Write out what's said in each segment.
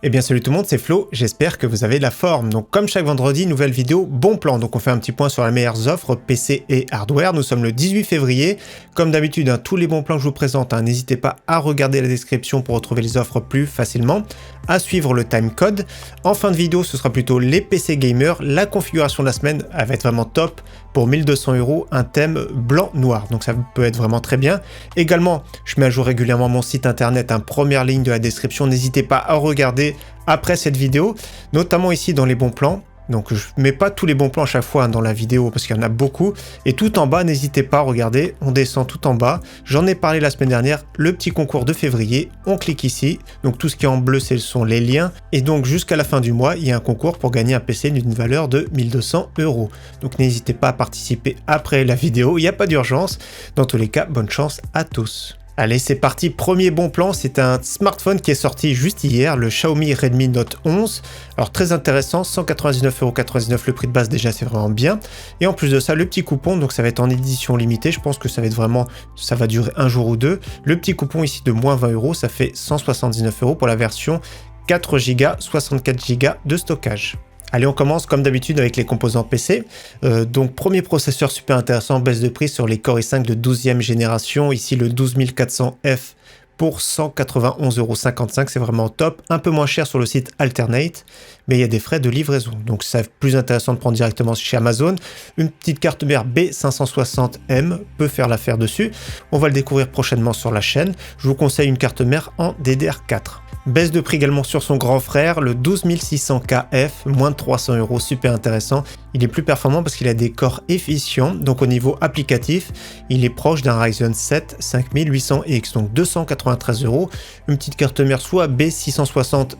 Eh bien salut tout le monde, c'est Flo, j'espère que vous avez la forme. Donc comme chaque vendredi, nouvelle vidéo, bon plan. Donc on fait un petit point sur les meilleures offres PC et hardware. Nous sommes le 18 février. Comme d'habitude, tous les bons plans que je vous présente, n'hésitez pas à regarder la description pour retrouver les offres plus facilement, à suivre le timecode. En fin de vidéo, ce sera plutôt les PC gamers. La configuration de la semaine, elle va être vraiment top. Pour 1200 €, un thème blanc-noir. Donc ça peut être vraiment très bien. Également, je mets à jour régulièrement mon site internet, première ligne de la description. N'hésitez pas à regarder après cette vidéo, notamment ici dans les bons plans. Donc je mets pas tous les bons plans à chaque fois dans la vidéo parce qu'il y en a beaucoup. Et tout en bas, n'hésitez pas à regarder, on descend tout en bas. J'en ai parlé la semaine dernière, le petit concours de février. On clique ici, donc tout ce qui est en bleu, ce sont les liens. Et donc jusqu'à la fin du mois, il y a un concours pour gagner un PC d'une valeur de 1200 €. Donc n'hésitez pas à participer après la vidéo, il n'y a pas d'urgence. Dans tous les cas, bonne chance à tous. Allez, c'est parti, premier bon plan, c'est un smartphone qui est sorti juste hier, le Xiaomi Redmi Note 11. Alors très intéressant, 199,99 € le prix de base, déjà c'est vraiment bien. Et en plus de ça, le petit coupon, donc ça va être en édition limitée, je pense que ça va être vraiment, ça va durer un jour ou deux. Le petit coupon ici de moins 20 €, ça fait 179 € pour la version 4 Go, 64 Go de stockage. Allez, on commence comme d'habitude avec les composants PC. Donc premier processeur super intéressant, baisse de prix sur les Core i5 de 12e génération. Ici le 12400F pour 191,55 €, c'est vraiment top. Un peu moins cher sur le site Alternate, mais il y a des frais de livraison. Donc c'est plus intéressant de prendre directement chez Amazon. Une petite carte mère B560M peut faire l'affaire dessus. On va le découvrir prochainement sur la chaîne. Je vous conseille une carte mère en DDR4. Baisse de prix également sur son grand frère, le 12600KF, moins de 300 €, super intéressant. Il est plus performant parce qu'il a des corps efficients, donc au niveau applicatif, il est proche d'un Ryzen 7 5800X, donc 293 €. Une petite carte mère soit B660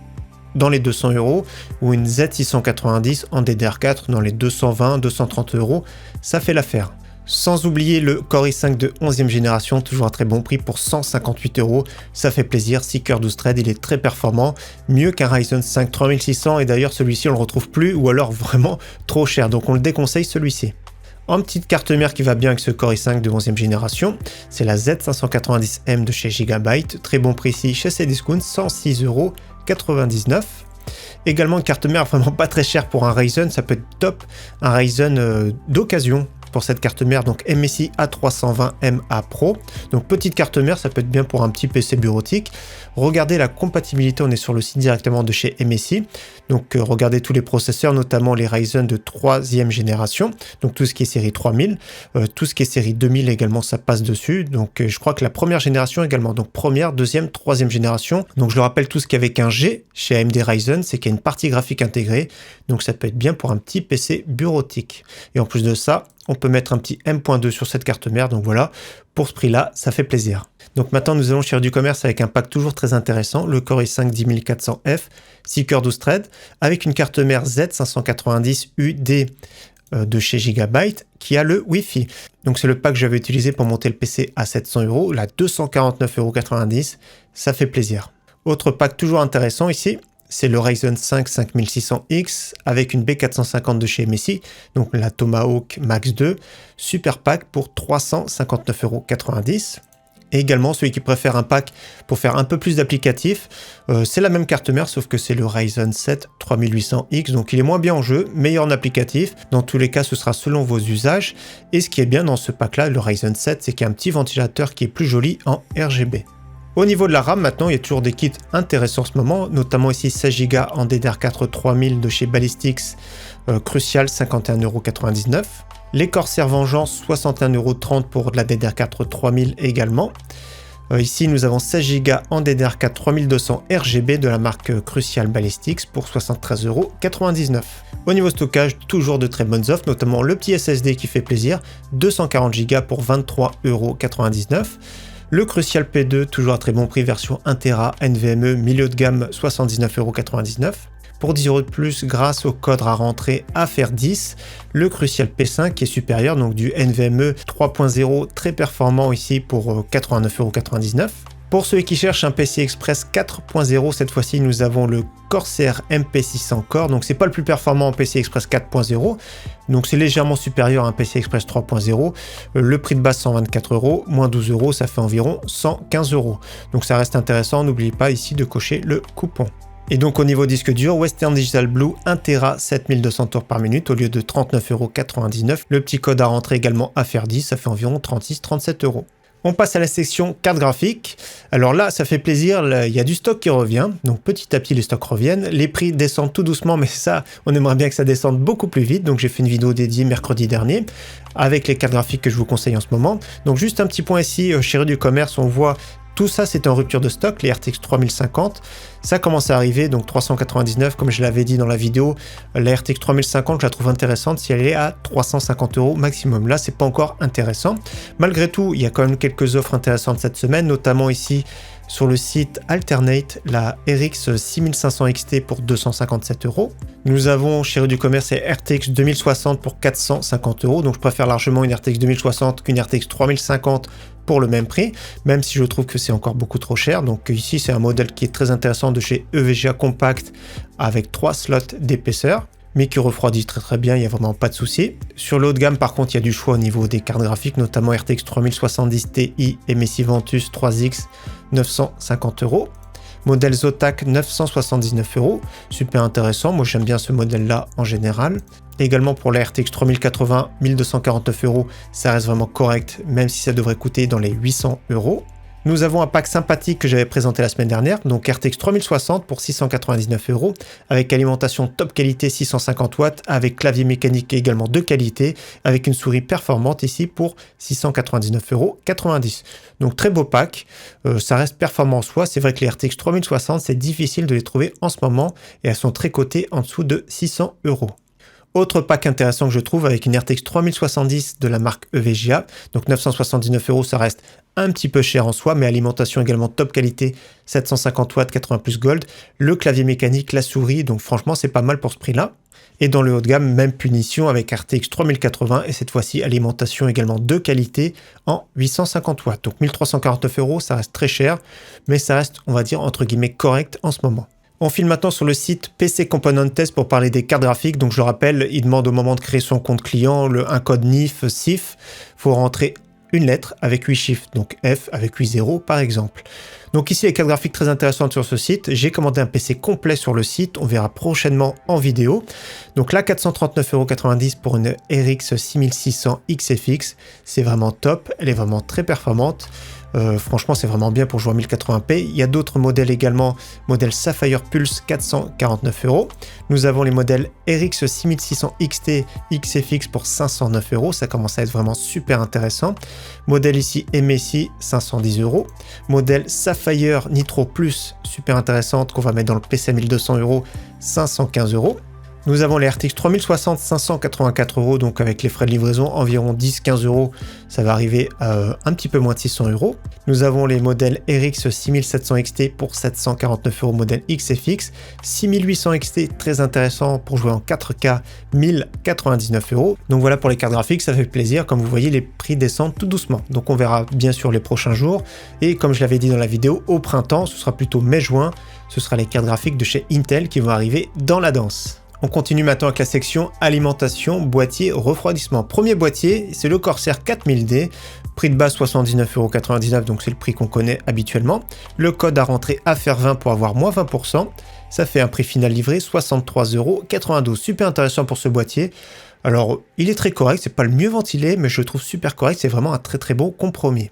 dans les 200 € ou une Z690 en DDR4 dans les 220-230 €, ça fait l'affaire. Sans oublier le Core i5 de 11e génération, toujours à très bon prix pour 158 €. Ça fait plaisir, 6 cœurs 12 threads, il est très performant, mieux qu'un Ryzen 5 3600 et d'ailleurs celui-ci on le retrouve plus ou alors vraiment trop cher, donc on le déconseille celui-ci. En petite carte mère qui va bien avec ce Core i5 de 11e génération, c'est la Z590M de chez Gigabyte, très bon prix ici chez Cdiscount, 106,99 €. Également une carte mère vraiment pas très chère pour un Ryzen, ça peut être top, un Ryzen d'occasion pour cette carte mère, donc MSI A320MA Pro. Donc petite carte mère, ça peut être bien pour un petit PC bureautique. Regardez la compatibilité, on est sur le site directement de chez MSI. Donc regardez tous les processeurs, notamment les Ryzen de 3e génération. Donc tout ce qui est série 3000, tout ce qui est série 2000 également, ça passe dessus. Donc je crois que la première génération également, donc première, deuxième, troisième génération. Donc je le rappelle, tout ce qui est avec un G chez AMD Ryzen, c'est qu'il y a une partie graphique intégrée. Donc ça peut être bien pour un petit PC bureautique. Et en plus de ça, on peut mettre un petit M.2 sur cette carte mère, donc voilà, pour ce prix-là, ça fait plaisir. Donc maintenant, nous allons chez du commerce avec un pack toujours très intéressant, le Core i5 10400F, 6 cœurs 12 threads, avec une carte mère Z590UD de chez Gigabyte, qui a le Wi-Fi. Donc c'est le pack que j'avais utilisé pour monter le PC à 700 €, là 249,90 €, ça fait plaisir. Autre pack toujours intéressant ici, c'est le Ryzen 5 5600X avec une B450 de chez MSI, donc la Tomahawk Max 2, super pack pour 359,90 €. Et également, celui qui préfère un pack pour faire un peu plus d'applicatifs, c'est la même carte mère, sauf que c'est le Ryzen 7 3800X, donc il est moins bien en jeu, meilleur en applicatif. Dans tous les cas, ce sera selon vos usages. Et ce qui est bien dans ce pack-là, le Ryzen 7, c'est qu'il y a un petit ventilateur qui est plus joli en RGB. Au niveau de la RAM, maintenant, il y a toujours des kits intéressants en ce moment, notamment ici 16 Go en DDR4 3000 de chez Ballistics, Crucial 51,99 €. Les Corsair Vengeance 61,30 € pour de la DDR4 3000 également. Ici, nous avons 16 Go en DDR4 3200 RGB de la marque Crucial Ballistics pour 73,99 €. Au niveau stockage, toujours de très bonnes offres, notamment le petit SSD qui fait plaisir, 240 Go pour 23,99 €. Le Crucial P2, toujours à très bon prix, version 1 Tera NVMe, milieu de gamme, 79,99 €. Pour 10 € de plus, grâce au code à rentrer AFR10, le Crucial P5 qui est supérieur, donc du NVMe 3.0 très performant ici pour 89,99 €. Pour ceux qui cherchent un PCI Express 4.0, cette fois-ci nous avons le Corsair MP600 Core, donc c'est pas le plus performant en PCI Express 4.0, donc c'est légèrement supérieur à un PCI Express 3.0, le prix de base 124 €, moins 12 €, ça fait environ 115 €, donc ça reste intéressant, n'oubliez pas ici de cocher le coupon. Et donc au niveau disque dur, Western Digital Blue 1 Tera 7200 tours par minute au lieu de 39,99 €. Le petit code à rentrer également à faire 10, ça fait environ 36-37 €. On passe à la section carte graphique. Alors là, ça fait plaisir, il y a du stock qui revient. Donc petit à petit, les stocks reviennent. Les prix descendent tout doucement, mais ça, on aimerait bien que ça descende beaucoup plus vite. Donc j'ai fait une vidéo dédiée mercredi dernier avec les cartes graphiques que je vous conseille en ce moment. Donc juste un petit point ici, chez Rue du Commerce, on voit tout ça, c'est en rupture de stock, les RTX 3050. Ça commence à arriver, donc 399, comme je l'avais dit dans la vidéo. La RTX 3050, je la trouve intéressante si elle est à 350 € maximum. Là, c'est pas encore intéressant. Malgré tout, il y a quand même quelques offres intéressantes cette semaine, notamment ici sur le site Alternate, la RX 6500 XT pour 257 €. Nous avons chez Rue du Commerce la RTX 2060 pour 450 €. Donc je préfère largement une RTX 2060 qu'une RTX 3050 pour le même prix, même si je trouve que c'est encore beaucoup trop cher. Donc ici, c'est un modèle qui est très intéressant de chez EVGA Compact avec 3 slots d'épaisseur, mais qui refroidit très bien, il n'y a vraiment pas de souci. Sur le haut de gamme, par contre, il y a du choix au niveau des cartes graphiques, notamment RTX 3070 Ti et MSI Ventus 3X 950 €. Modèle Zotac 979 €, super intéressant, moi j'aime bien ce modèle-là en général. Également pour la RTX 3080, 1249 €, ça reste vraiment correct, même si ça devrait coûter dans les 800 €. Nous avons un pack sympathique que j'avais présenté la semaine dernière, donc RTX 3060 pour 699 €, avec alimentation top qualité 650 watts, avec clavier mécanique également de qualité, avec une souris performante ici pour 699,90 €. Donc très beau pack, ça reste performant en soi, c'est vrai que les RTX 3060, c'est difficile de les trouver en ce moment, et elles sont très cotées en dessous de 600 €. Autre pack intéressant que je trouve avec une RTX 3070 de la marque EVGA, donc 979 €, ça reste un petit peu cher en soi, mais alimentation également top qualité, 750 watts, 80 plus gold, le clavier mécanique, la souris, donc franchement c'est pas mal pour ce prix-là. Et dans le haut de gamme, même punition avec RTX 3080 et cette fois-ci alimentation également de qualité en 850 watts. Donc 1349 €, ça reste très cher, mais ça reste, on va dire, entre guillemets correct en ce moment. On file maintenant sur le site PC Component Test pour parler des cartes graphiques. Donc je le rappelle, il demande au moment de créer son compte client un code NIF, SIF. Il faut rentrer une lettre avec 8 chiffres, donc F avec 8 zéros par exemple. Donc ici les cartes graphiques très intéressantes sur ce site. J'ai commandé un PC complet sur le site, on verra prochainement en vidéo. Donc là 439,90 € pour une RX 6600 XFX, c'est vraiment top, elle est vraiment très performante. Franchement c'est vraiment bien pour jouer en 1080p. Il y a d'autres modèles également, modèle Sapphire Pulse 449 €. Nous avons les modèles RX 6600 XT XFX pour 509 €, ça commence à être vraiment super intéressant. Modèle ici MSI 510 €. Modèle Sapphire Nitro Plus, super intéressante, qu'on va mettre dans le PC 1200 €, 515 €. Nous avons les RTX 3060 584 €, donc avec les frais de livraison environ 10-15 €, ça va arriver à un petit peu moins de 600 €. Nous avons les modèles RX 6700 XT pour 749 €, modèle XFX, 6800 XT, très intéressant pour jouer en 4K, 1099 €. Donc voilà pour les cartes graphiques, ça fait plaisir, comme vous voyez les prix descendent tout doucement. Donc on verra bien sûr les prochains jours, et comme je l'avais dit dans la vidéo, au printemps, ce sera plutôt mai-juin, ce sera les cartes graphiques de chez Intel qui vont arriver dans la danse. On continue maintenant avec la section alimentation, boîtier, refroidissement. Premier boîtier, c'est le Corsair 4000D, prix de base 79,99 €, donc c'est le prix qu'on connaît habituellement. Le code à rentrer à faire 20 pour avoir moins 20%. Ça fait un prix final livré 63,92 €. Super intéressant pour ce boîtier. Alors, il est très correct, c'est pas le mieux ventilé, mais je le trouve super correct, c'est vraiment un très beau compromis.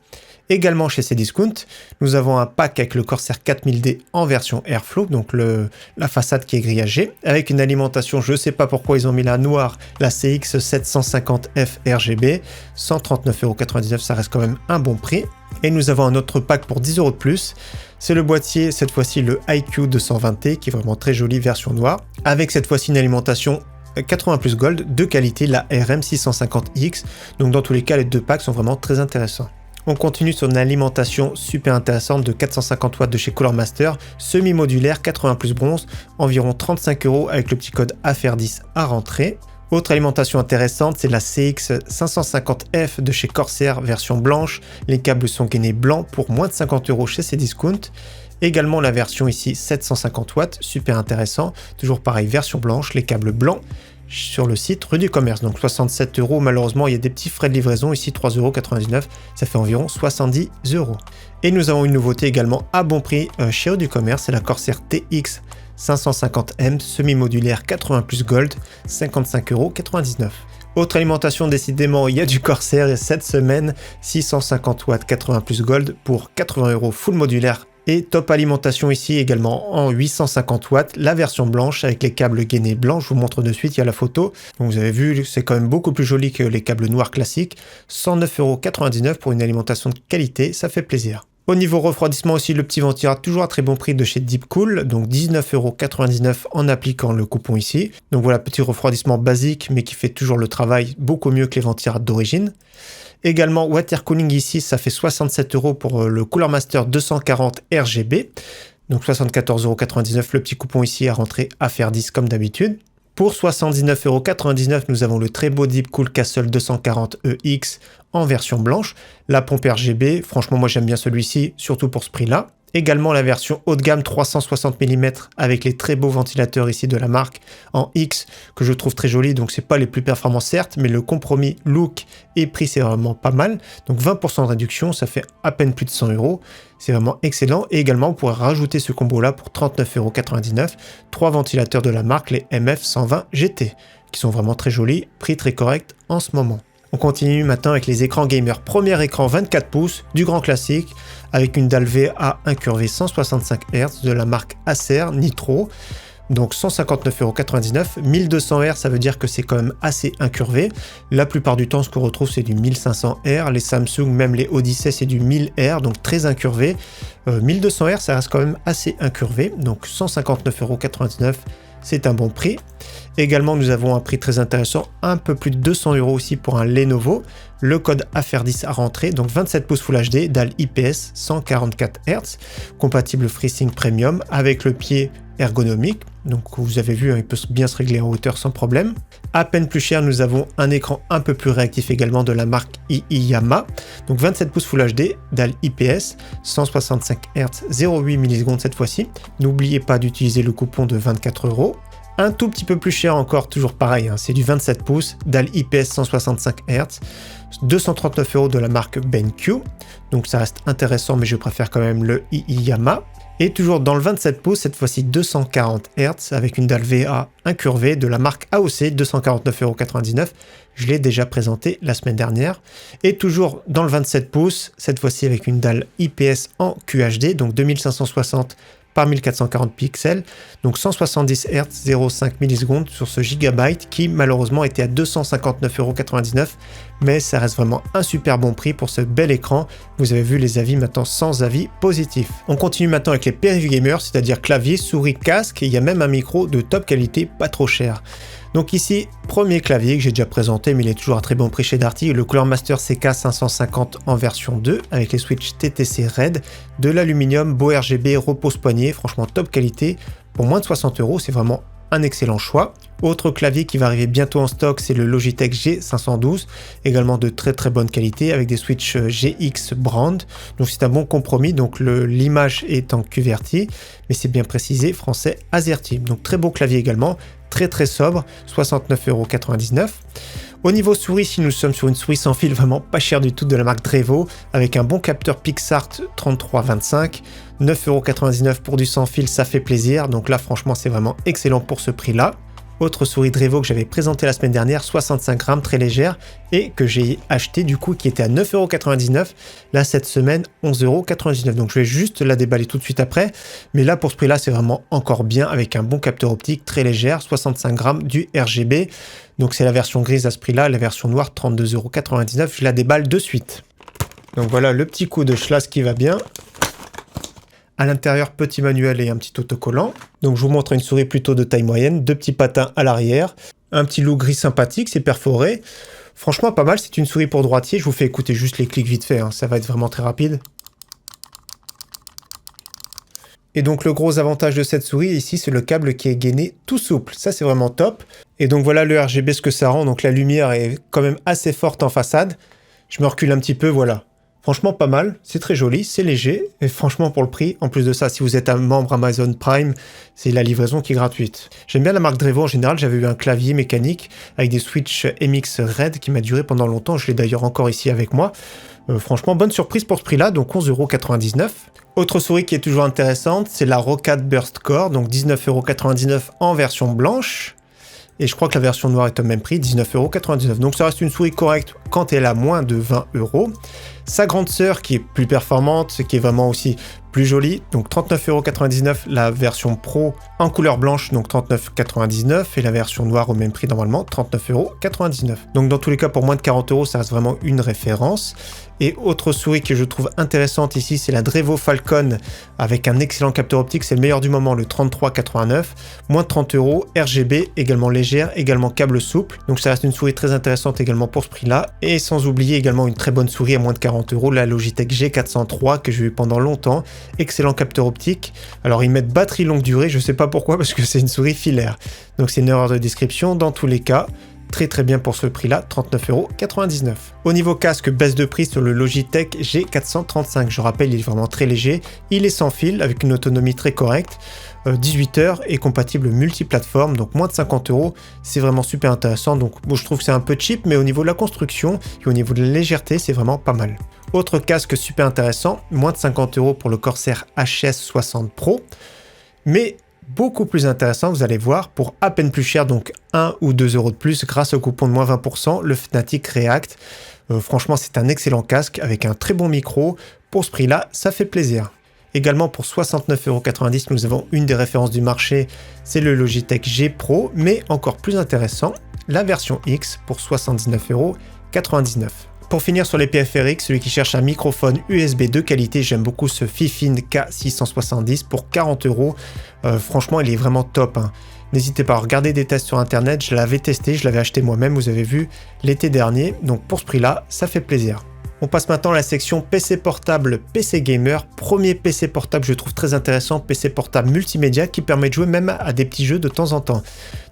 Également chez Cdiscount, nous avons un pack avec le Corsair 4000D en version Airflow, donc la façade qui est grillagée, avec une alimentation, je ne sais pas pourquoi ils ont mis la noire, la CX 750F RGB, 139,99 €, ça reste quand même un bon prix. Et nous avons un autre pack pour 10 € de plus, c'est le boîtier, cette fois-ci le IQ 220T, qui est vraiment très joli, version noire, avec cette fois-ci une alimentation 80 plus gold de qualité, la RM650X, donc dans tous les cas les deux packs sont vraiment très intéressants. On continue sur une alimentation super intéressante de 450 watts de chez Cooler Master, semi-modulaire, 80 plus bronze, environ 35 € avec le petit code AFR10 à rentrer. Autre alimentation intéressante, c'est la CX 550F de chez Corsair, version blanche. Les câbles sont gainés blancs pour moins de 50 € chez Cdiscount. Également la version ici 750 watts, super intéressant. Toujours pareil, version blanche, les câbles blancs sur le site Rue du Commerce. Donc 67 €, malheureusement il y a des petits frais de livraison, ici 3,99 €, ça fait environ 70 €. Et nous avons une nouveauté également à bon prix chez Rue du Commerce, c'est la Corsair TX 550M, semi-modulaire 80 plus Gold, 55,99 €. Autre alimentation, décidément, il y a du Corsair et cette semaine, 650 watts 80 plus Gold pour 80 € full modulaire. Et top alimentation ici également en 850 watts, la version blanche avec les câbles gainés blancs, je vous montre de suite, il y a la photo. Donc vous avez vu, c'est quand même beaucoup plus joli que les câbles noirs classiques. 109,99 € pour une alimentation de qualité, ça fait plaisir. Au niveau refroidissement aussi, le petit ventirateur toujours à très bon prix de chez Deepcool, donc 19,99 € en appliquant le coupon ici. Donc voilà, petit refroidissement basique, mais qui fait toujours le travail beaucoup mieux que les ventirateurs d'origine. Également, water cooling ici, ça fait 67 € pour le Cooler Master 240 RGB. Donc 74,99 € le petit coupon ici à rentrer à faire 10 comme d'habitude. Pour 79,99 €, nous avons le très beau Deepcool Castle 240 EX en version blanche. La pompe RGB, franchement moi j'aime bien celui-ci, surtout pour ce prix-là. Également la version haut de gamme 360 mm avec les très beaux ventilateurs ici de la marque en X que je trouve très joli, donc c'est pas les plus performants certes, mais le compromis look et prix c'est vraiment pas mal. Donc 20% de réduction, ça fait à peine plus de 100 €, c'est vraiment excellent. Et également on pourrait rajouter ce combo là pour 39,99 €, 3 ventilateurs de la marque, les MF120 GT, qui sont vraiment très jolis, prix très correct en ce moment. On continue maintenant avec les écrans gamer. Premier écran 24 pouces du grand classique avec une dalle VA incurvée 165 Hz de la marque Acer Nitro. Donc 159,99 €, 1200 Hz, ça veut dire que c'est quand même assez incurvé. La plupart du temps, ce qu'on retrouve, c'est du 1500 Hz. Les Samsung, même les Odyssey, c'est du 1000 Hz, donc très incurvé. 1200 Hz, ça reste quand même assez incurvé. Donc 159,99 €, c'est un bon prix. Également, nous avons un prix très intéressant, un peu plus de 200 € aussi pour un Lenovo. Le code AFER10 à rentrer, donc 27 pouces Full HD, dalle IPS 144 Hz, compatible FreeSync Premium avec le pied ergonomique. Donc vous avez vu, il peut bien se régler en hauteur sans problème. À peine plus cher, nous avons un écran un peu plus réactif également de la marque Iyama. Donc 27 pouces Full HD, dalle IPS, 165 Hz, 0,8 millisecondes cette fois-ci. N'oubliez pas d'utiliser le coupon de 24 €. Un tout petit peu plus cher encore, toujours pareil, c'est du 27 pouces, dalle IPS 165 Hz, 239 € de la marque BenQ. Donc ça reste intéressant, mais je préfère quand même le Iyama. Et toujours dans le 27 pouces, cette fois-ci 240 Hz avec une dalle VA incurvée de la marque AOC, 249,99 €. Je l'ai déjà présenté la semaine dernière. Et toujours dans le 27 pouces, cette fois-ci avec une dalle IPS en QHD, donc 2560 par 1440 pixels, donc 170 Hz, 0,5 millisecondes sur ce gigabyte qui malheureusement était à 259,99 €, mais ça reste vraiment un super bon prix pour ce bel écran. Vous avez vu les avis maintenant sans avis positif. On continue maintenant avec les périphériques gamers, c'est-à-dire clavier, souris, casque, et il y a même un micro de top qualité pas trop cher. Donc ici, premier clavier que j'ai déjà présenté, mais il est toujours à très bon prix chez Darty, le Cooler Master CK550 en version 2 avec les switches TTC Red, de l'aluminium, beau RGB, repose-poignet, franchement top qualité. Pour moins de 60 €, c'est vraiment un excellent choix. Autre clavier qui va arriver bientôt en stock, c'est le Logitech G512, également de très très bonne qualité avec des switches GX brand. Donc c'est un bon compromis, donc l'image est en QWERTY, mais c'est bien précisé français AZERTY. Donc très beau clavier également, très très sobre, 69,99 €. Au niveau souris, si nous sommes sur une souris sans fil vraiment pas chère du tout de la marque Drevo, avec un bon capteur PixArt 3325, 9,99 € pour du sans fil, ça fait plaisir. Donc là franchement c'est vraiment excellent pour ce prix-là. Autre souris Drevo que j'avais présenté la semaine dernière, 65 grammes, très légère, et que j'ai acheté du coup, qui était à 9,99 €. Là, cette semaine, 11,99 €. Donc je vais juste la déballer tout de suite après. Mais là, pour ce prix-là, c'est vraiment encore bien, avec un bon capteur optique, très légère, 65 grammes, du RGB. Donc c'est la version grise à ce prix-là, la version noire, 32,99 €. Je la déballe de suite. Donc voilà le petit coup de schlass qui va bien. À l'intérieur, petit manuel et un petit autocollant. Donc je vous montre une souris plutôt de taille moyenne, deux petits patins à l'arrière, un petit loup gris sympathique, c'est perforé. Franchement pas mal, c'est une souris pour droitier, je vous fais écouter juste les clics vite fait, ça va être vraiment très rapide. Et donc le gros avantage de cette souris ici, c'est le câble qui est gainé tout souple, ça c'est vraiment top. Et donc voilà le RGB ce que ça rend, donc la lumière est quand même assez forte en façade. Je me recule un petit peu, voilà. Franchement pas mal, c'est très joli, c'est léger, et franchement pour le prix, en plus de ça, si vous êtes un membre Amazon Prime, c'est la livraison qui est gratuite. J'aime bien la marque Drevo en général, j'avais eu un clavier mécanique avec des switches MX Red qui m'a duré pendant longtemps, je l'ai d'ailleurs encore ici avec moi. Franchement, bonne surprise pour ce prix-là, donc 11,99 €. Autre souris qui est toujours intéressante, c'est la Roccat Burst Core, donc 19,99 € en version blanche. Et je crois que la version noire est au même prix, 19,99 €. Donc ça reste une souris correcte quand elle a moins de 20 €. Sa grande sœur qui est plus performante, qui est vraiment aussi plus jolie, donc 39,99 € la version Pro en couleur blanche, donc 39,99 € et la version noire au même prix normalement, 39,99 €. Donc dans tous les cas pour moins de 40 €, ça reste vraiment une référence. Et autre souris que je trouve intéressante ici, c'est la Drevo Falcon avec un excellent capteur optique, c'est le meilleur du moment, le 33,89 €, moins de 30 €, RGB, également légère, également câble souple. Donc ça reste une souris très intéressante également pour ce prix-là. Et sans oublier également une très bonne souris à moins de 40 €, la Logitech G403 que j'ai eu pendant longtemps. Excellent capteur optique. Alors ils mettent batterie longue durée, je sais pas pourquoi parce que c'est une souris filaire. Donc c'est une erreur de description dans tous les cas. Très bien pour ce prix là, 39,99 €. Au niveau casque, baisse de prix sur le Logitech G435. Je rappelle, il est vraiment très léger. Il est sans fil avec une autonomie très correcte. 18 heures et compatible multiplateforme, donc moins de 50 €. C'est vraiment super intéressant. Donc bon, je trouve que c'est un peu cheap, mais au niveau de la construction et au niveau de la légèreté, c'est vraiment pas mal. Autre casque super intéressant, moins de 50 € pour le Corsair HS60 Pro. Mais beaucoup plus intéressant, vous allez voir, pour à peine plus cher, donc 1 ou 2 € de plus grâce au coupon de moins 20%, le Fnatic React. Franchement, c'est un excellent casque avec un très bon micro. Pour ce prix-là, ça fait plaisir. Également pour 69,90 €, nous avons une des références du marché, c'est le Logitech G Pro, mais encore plus intéressant, la version X pour 79,99 €. Pour finir sur les périphériques, celui qui cherche un microphone USB de qualité, j'aime beaucoup ce Fifine K670 pour 40 €. Franchement, il est vraiment top, hein. N'hésitez pas à regarder des tests sur internet, je l'avais testé, je l'avais acheté moi-même, vous avez vu, l'été dernier. Donc pour ce prix-là, ça fait plaisir. On passe maintenant à la section PC portable, PC gamer. Premier PC portable, je trouve très intéressant, PC portable multimédia qui permet de jouer même à des petits jeux de temps en temps.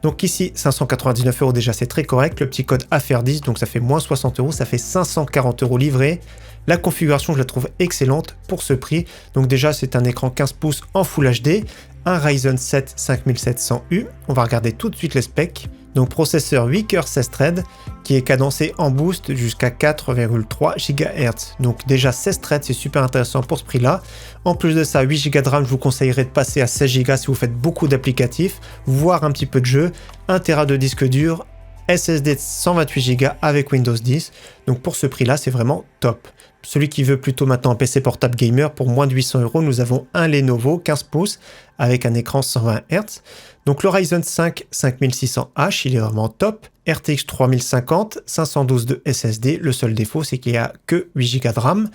Donc ici, 599 € déjà, c'est très correct. Le petit code AFR10, donc ça fait moins 60 €, ça fait 540 € livré. La configuration, je la trouve excellente pour ce prix. Donc déjà, c'est un écran 15 pouces en Full HD, un Ryzen 7 5700U. On va regarder tout de suite les specs. Donc processeur 8 coeurs 16 threads qui est cadencé en boost jusqu'à 4,3 GHz. Donc déjà 16 threads, c'est super intéressant pour ce prix-là. En plus de ça, 8 Go de RAM, je vous conseillerais de passer à 16 Go si vous faites beaucoup d'applicatifs, voire un petit peu de jeu. 1 Tera de disque dur, SSD de 128 Go avec Windows 10. Donc pour ce prix-là, c'est vraiment top. Celui qui veut plutôt maintenant un PC portable gamer, pour moins de 800 €, nous avons un Lenovo 15 pouces avec un écran 120 Hz. Donc le Ryzen 5 5600H, il est vraiment top. RTX 3050, 512 de SSD. Le seul défaut, c'est qu'il n'y a que 8 Go de RAM.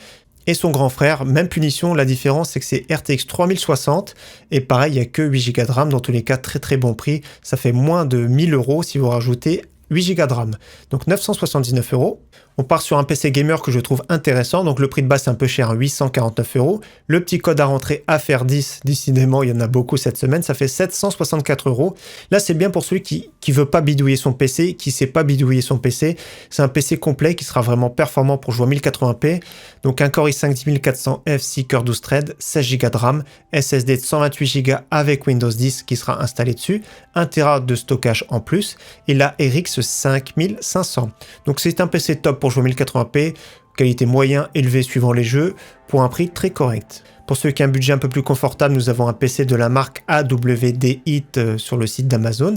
Et son grand frère, même punition, la différence c'est que c'est RTX 3060 et pareil, il n'y a que 8 Go de RAM, dans tous les cas très bon prix. Ça fait moins de 1000 € si vous rajoutez 8 Go de RAM. Donc 979 €. On part sur un PC gamer que je trouve intéressant, donc le prix de base c'est un peu cher, 849 €. Le petit code à rentrer AFR10, décidément il y en a beaucoup cette semaine, ça fait 764 €. Là c'est bien pour celui qui veut pas bidouiller son PC, qui sait pas bidouiller son PC. C'est un PC complet qui sera vraiment performant pour jouer en 1080p. Donc un Core i5 10400F, 6 coeurs 12 threads, 16 Go de RAM, SSD de 128 Go avec Windows 10 qui sera installé dessus, 1 Tera de stockage en plus, et la RX 5500. Donc c'est un PC top pour jouer en 1080p, qualité moyen élevée suivant les jeux, pour un prix très correct. Pour ceux qui ont un budget un peu plus confortable, nous avons un PC de la marque AWDIT sur le site d'Amazon.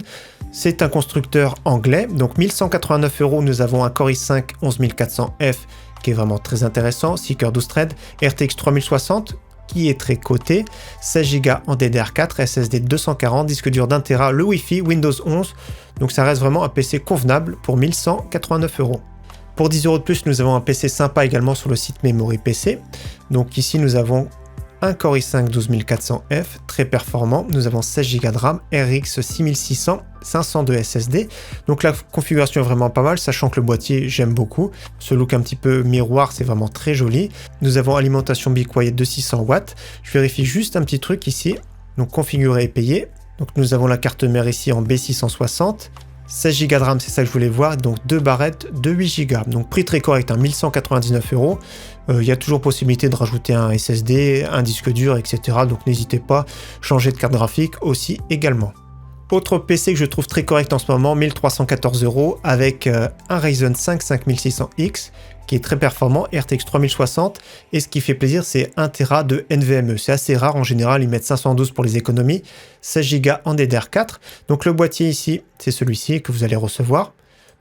C'est un constructeur anglais, donc 1189 €, nous avons un Core i5 11400F qui est vraiment très intéressant, 6 coeurs 12 threads, RTX 3060 qui est très coté, 16 Go en DDR4, SSD 240, disque dur d'1 Tera, le Wi-Fi, Windows 11, donc ça reste vraiment un PC convenable pour 1189 €. Pour 10 € de plus, nous avons un PC sympa également sur le site Memory PC. Donc ici, nous avons un Core i5 12400F, très performant. Nous avons 16 Go de RAM, RX 6600, 500 de SSD. Donc la configuration est vraiment pas mal, sachant que le boîtier, j'aime beaucoup. Ce look un petit peu miroir, c'est vraiment très joli. Nous avons alimentation Be Quiet de 600 watts. Je vérifie juste un petit truc ici. Donc configurer et payer. Donc nous avons la carte mère ici en B660. 16 Go de RAM, c'est ça que je voulais voir, donc 2 barrettes de 8 Go. Donc prix très correct, hein, 1199 €. Il y a toujours possibilité de rajouter un SSD, un disque dur, etc. Donc n'hésitez pas, changer de carte graphique aussi également. Autre PC que je trouve très correct en ce moment, 1314 € avec un Ryzen 5 5600X qui est très performant, RTX 3060, et ce qui fait plaisir, c'est 1 Tera de NVMe. C'est assez rare, en général, ils mettent 512 pour les économies, 16 Go en DDR4. Donc le boîtier ici, c'est celui-ci que vous allez recevoir.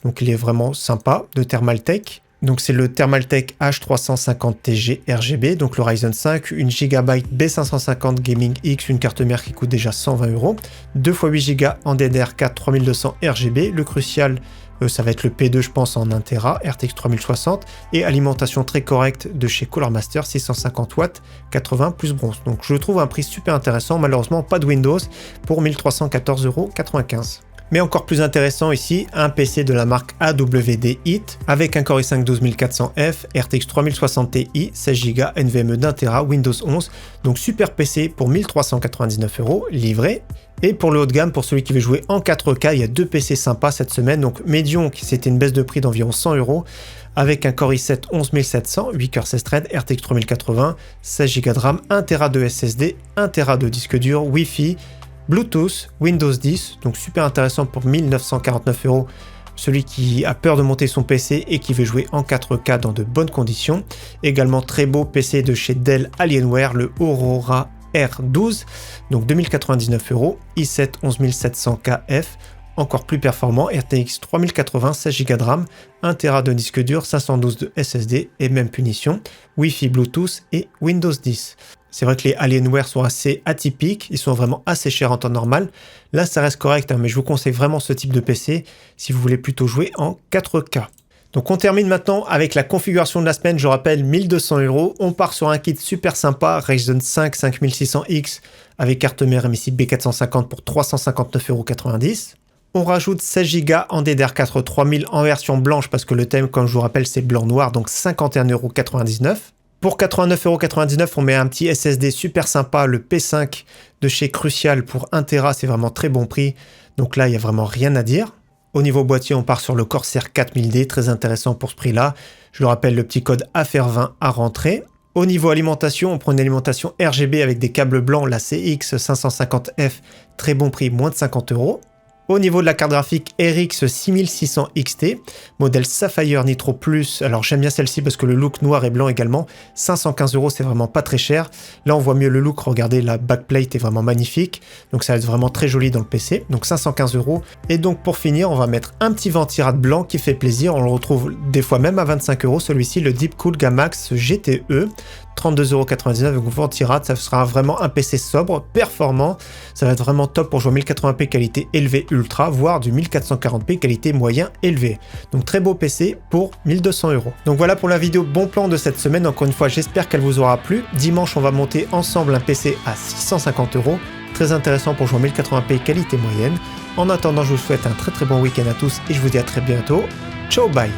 Donc il est vraiment sympa, de Thermaltake. Donc c'est le Thermaltake H350TG RGB, donc le Ryzen 5, une GB B550 Gaming X, une carte mère qui coûte déjà 120 €, 2 x 8 Go en DDR4 3200 RGB, le crucial ça va être le P2 je pense en 1 Tera, RTX 3060, et alimentation très correcte de chez Cooler Master, 650 watts, 80 plus bronze. Donc je trouve un prix super intéressant, malheureusement pas de Windows pour 1314,95 €. Mais encore plus intéressant ici, un PC de la marque AWD HIT avec un Core i5 12400F, RTX 3060 Ti, 16 Go, NVMe d'1 Tera, Windows 11. Donc super PC pour 1399 € livré. Et pour le haut de gamme, pour celui qui veut jouer en 4K, il y a 2 PC sympas cette semaine. Donc Medion, c'était une baisse de prix d'environ 100 € avec un Core i7 11700, 8 cœurs 16 threads, RTX 3080, 16 Go de RAM, 1 Tera de SSD, 1 Tera de disque dur, Wi-Fi, Bluetooth, Windows 10, donc super intéressant pour 1949 €, celui qui a peur de monter son PC et qui veut jouer en 4K dans de bonnes conditions. Également très beau PC de chez Dell Alienware, le Aurora R12, donc 2099 €, i7 11700KF, encore plus performant, RTX 3080, 16 Go de RAM, 1 Tera de disque dur, 512 de SSD et même punition, Wi-Fi, Bluetooth et Windows 10. C'est vrai que les Alienware sont assez atypiques, ils sont vraiment assez chers en temps normal. Là, ça reste correct, hein, mais je vous conseille vraiment ce type de PC si vous voulez plutôt jouer en 4K. Donc on termine maintenant avec la configuration de la semaine, je rappelle 1200 €. On part sur un kit super sympa, Ryzen 5 5600X avec carte mère MSI B450 pour 359,90 €. On rajoute 16 Go en DDR4 3000 en version blanche parce que le thème, comme je vous rappelle, c'est blanc-noir, donc 51,99 €. Pour 89,99 €, on met un petit SSD super sympa, le P5 de chez Crucial pour 1 Tera, c'est vraiment très bon prix. Donc là, il n'y a vraiment rien à dire. Au niveau boîtier, on part sur le Corsair 4000D, très intéressant pour ce prix-là. Je le rappelle, le petit code AFER20 à rentrer. Au niveau alimentation, on prend une alimentation RGB avec des câbles blancs, la CX 550F, très bon prix, moins de 50 €. Au niveau de la carte graphique, RX 6600 XT, modèle Sapphire Nitro Plus. Alors j'aime bien celle-ci parce que le look noir et blanc également. 515 €, c'est vraiment pas très cher. Là on voit mieux le look, regardez, la backplate est vraiment magnifique. Donc ça va être vraiment très joli dans le PC. Donc 515 €. Et donc pour finir, on va mettre un petit ventirad blanc qui fait plaisir. On le retrouve des fois même à 25 €. Celui-ci, le Deepcool Gamax GTE. 32,99 € avec ventirad, ça sera vraiment un PC sobre, performant, ça va être vraiment top pour jouer 1080p qualité élevée ultra, voire du 1440p qualité moyen élevé. Donc très beau PC pour 1200 €. Donc voilà pour la vidéo bon plan de cette semaine, encore une fois j'espère qu'elle vous aura plu. Dimanche on va monter ensemble un PC à 650 €, très intéressant pour jouer 1080p qualité moyenne. En attendant je vous souhaite un très bon week-end à tous et je vous dis à très bientôt. Ciao, bye.